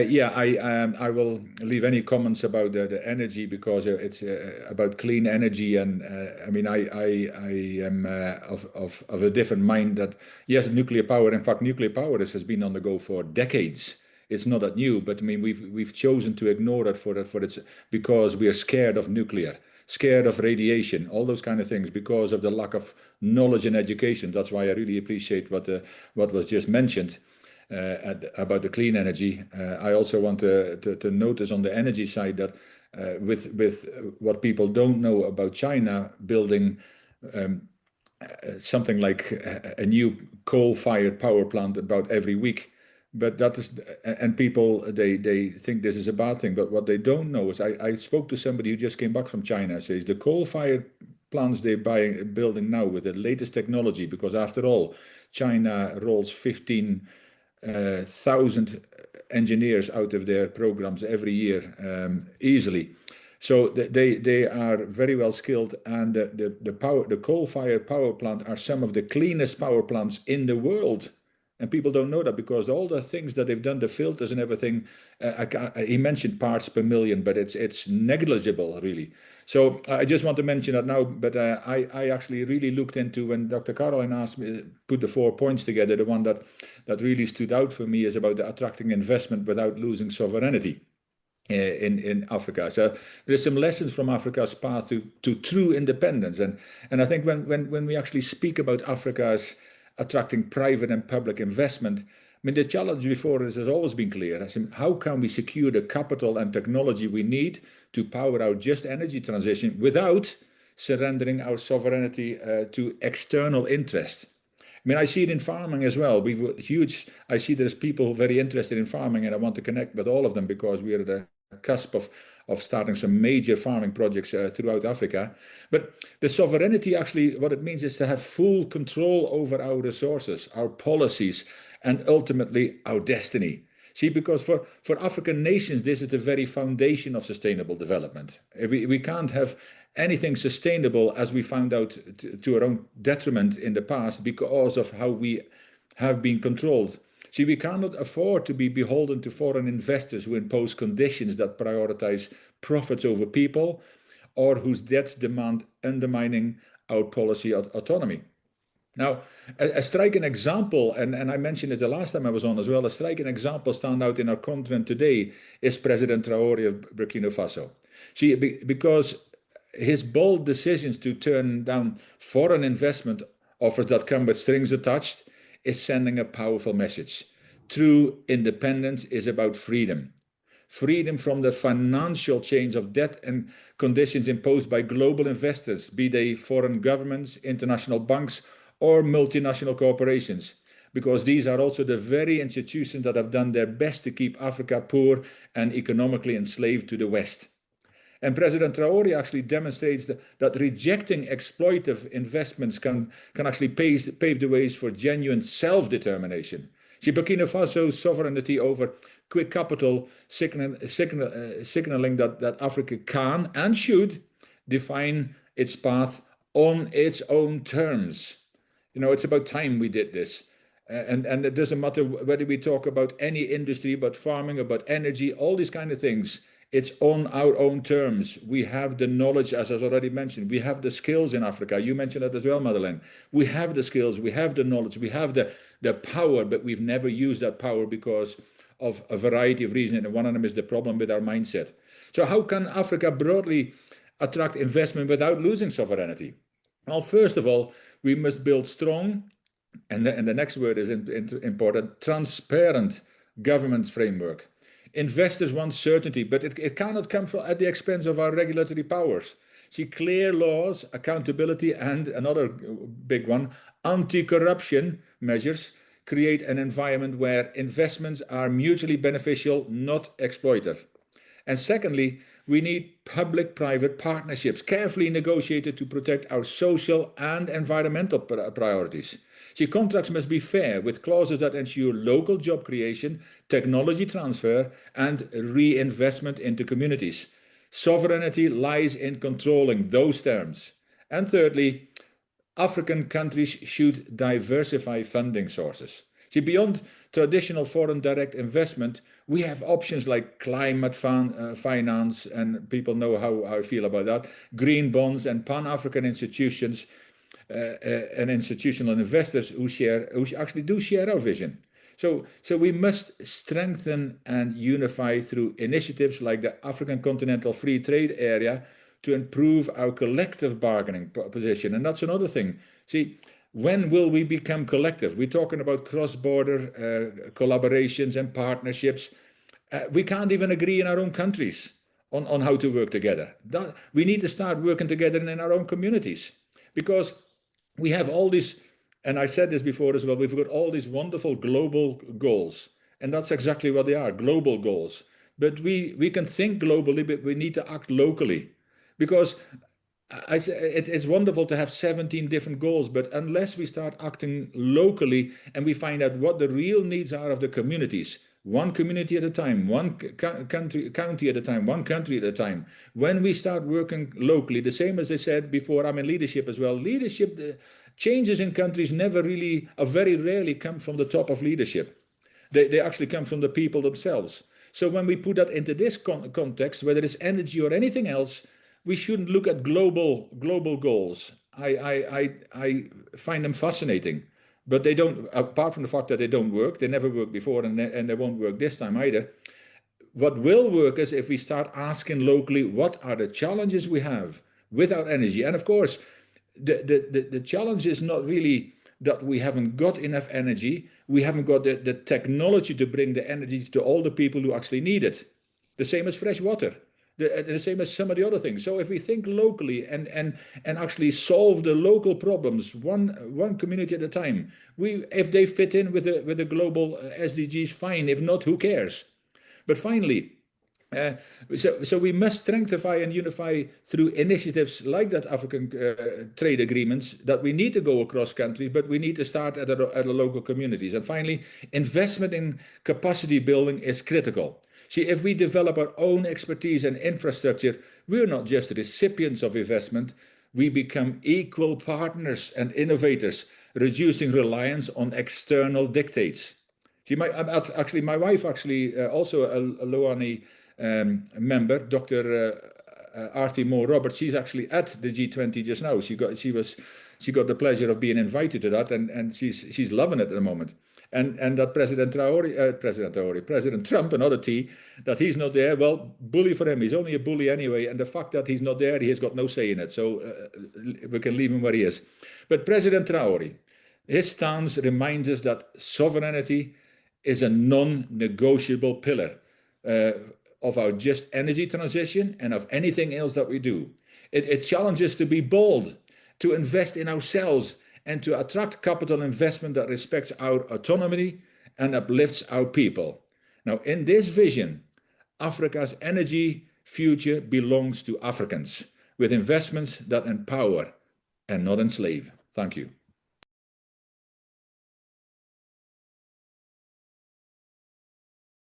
Yeah, I will leave any comments about the energy because it's about clean energy, and I mean I am of a different mind that yes, nuclear power. In fact, nuclear power has been on the go for decades. It's not that new, but I mean we've chosen to ignore it for its because we are scared of nuclear, scared of radiation, all those kind of things because of the lack of knowledge and education. That's why I really appreciate what was just mentioned about the clean energy. I also want to notice on the energy side that with what people don't know about China building um, something like a new coal-fired power plant about every week. But that is, and people they think this is a bad thing. But what they don't know is, I spoke to somebody who just came back from China. Says the coal-fired plants they're building now with the latest technology, because after all, China rolls 15,000 engineers out of their programs every year easily. So they are very well skilled, and the coal-fired power plant are some of the cleanest power plants in the world. And people don't know that because all the things that they've done, the filters and everything, he mentioned parts per million, but it's negligible really. So I just want to mention that now, but I actually really looked into when Dr. Caroline asked me, put the 4 points together, the one that really stood out for me is about the attracting investment without losing sovereignty in Africa. So there's some lessons from Africa's path to true independence. And I think when we actually speak about Africa's attracting private and public investment, I mean, the challenge before us has always been clear. How can we secure the capital and technology we need to power our just energy transition without surrendering our sovereignty to external interests? I mean, I see it in farming as well. I see there's people very interested in farming, and I want to connect with all of them because we are at the cusp of starting some major farming projects throughout Africa. But the sovereignty, actually, what it means is to have full control over our resources, our policies, and ultimately our destiny. See, because for African nations, this is the very foundation of sustainable development. We can't have anything sustainable, as we found out, to our own detriment in the past because of how we have been controlled. See, we cannot afford to be beholden to foreign investors who impose conditions that prioritize profits over people or whose debts demand undermining our policy autonomy. Now, a striking example, and I mentioned it the last time I was on as well, a striking example stand out in our continent today is President Traore of Burkina Faso. See, because his bold decisions to turn down foreign investment offers that come with strings attached is sending a powerful message. True independence is about freedom. Freedom from the financial chains of debt and conditions imposed by global investors, be they foreign governments, international banks, or multinational corporations, because these are also the very institutions that have done their best to keep Africa poor and economically enslaved to the West. And President Traore actually demonstrates that rejecting exploitive investments can actually pave the ways for genuine self-determination. See, Burkina Faso's sovereignty over quick capital signaling that Africa can and should define its path on its own terms. You know, it's about time we did this. And it doesn't matter whether we talk about any industry, about farming, about energy, all these kind of things. It's on our own terms. We have the knowledge, as I already mentioned. We have the skills in Africa. You mentioned that as well, Madeleine. We have the skills, we have the knowledge, we have the power, but we've never used that power because of a variety of reasons. And one of them is the problem with our mindset. So how can Africa broadly attract investment without losing sovereignty? Well, first of all, we must build strong, and the next word is important, transparent government framework. Investors want certainty, but it cannot come at the expense of our regulatory powers. See, clear laws, accountability, and another big one, anti-corruption measures create an environment where investments are mutually beneficial, not exploitive. And secondly, we need public-private partnerships, carefully negotiated to protect our social and environmental priorities. See, contracts must be fair, with clauses that ensure local job creation, technology transfer, and reinvestment into communities. Sovereignty lies in controlling those terms. And thirdly, African countries should diversify funding sources. See, beyond traditional foreign direct investment, we have options like climate finance, and people know how I feel about that, green bonds, and Pan-African institutions and institutional investors who actually do share our vision. So we must strengthen and unify through initiatives like the African Continental Free Trade Area to improve our collective bargaining position. And that's another thing. See, when will we become collective? We're talking about cross-border collaborations and partnerships. We can't even agree in our own countries on how to work together. We need to start working together in our own communities, because we have all these, and I said this before as well, we've got all these wonderful global goals, and that's exactly what they are, global goals. But we can think globally, but we need to act locally, because it's wonderful to have 17 different goals, but unless we start acting locally and we find out what the real needs are of the communities, one community at a time, one county at a time, one country at a time, when we start working locally, the same as I said before, I'm in leadership as well. Leadership changes in countries never really, or very rarely, come from the top of leadership. They actually come from the people themselves. So when we put that into this context, whether it's energy or anything else, we shouldn't look at global goals. I find them fascinating, but they don't, apart from the fact that they don't work, they never worked before, and they won't work this time either. What will work is if we start asking locally, what are the challenges we have with our energy? And of course, the challenge is not really that we haven't got enough energy, we haven't got the technology to bring the energy to all the people who actually need it. The same as fresh water. The same as some of the other things. So if we think locally and actually solve the local problems one community at a time, if they fit in with the global SDGs, fine. If not, who cares? But finally, so we must strengthen and unify through initiatives like that African trade agreements, that we need to go across countries, but we need to start at the local communities. And finally, investment in capacity building is critical. See, if we develop our own expertise and infrastructure, we're not just recipients of investment, we become equal partners and innovators, reducing reliance on external dictates. See, my wife also a Loani member, Dr. Artie Moore Roberts, she's actually at the G20 just now. She got the pleasure of being invited to that, and she's loving it at the moment. And that President Trump, another T, that he's not there, well, bully for him. He's only a bully anyway. And the fact that he's not there, he has got no say in it. So we can leave him where he is. But President Traore, his stance reminds us that sovereignty is a non-negotiable pillar of our just energy transition and of anything else that we do. It challenges to be bold, to invest in ourselves, and to attract capital investment that respects our autonomy and uplifts our people. Now, in this vision, Africa's energy future belongs to Africans, with investments that empower and not enslave. Thank you.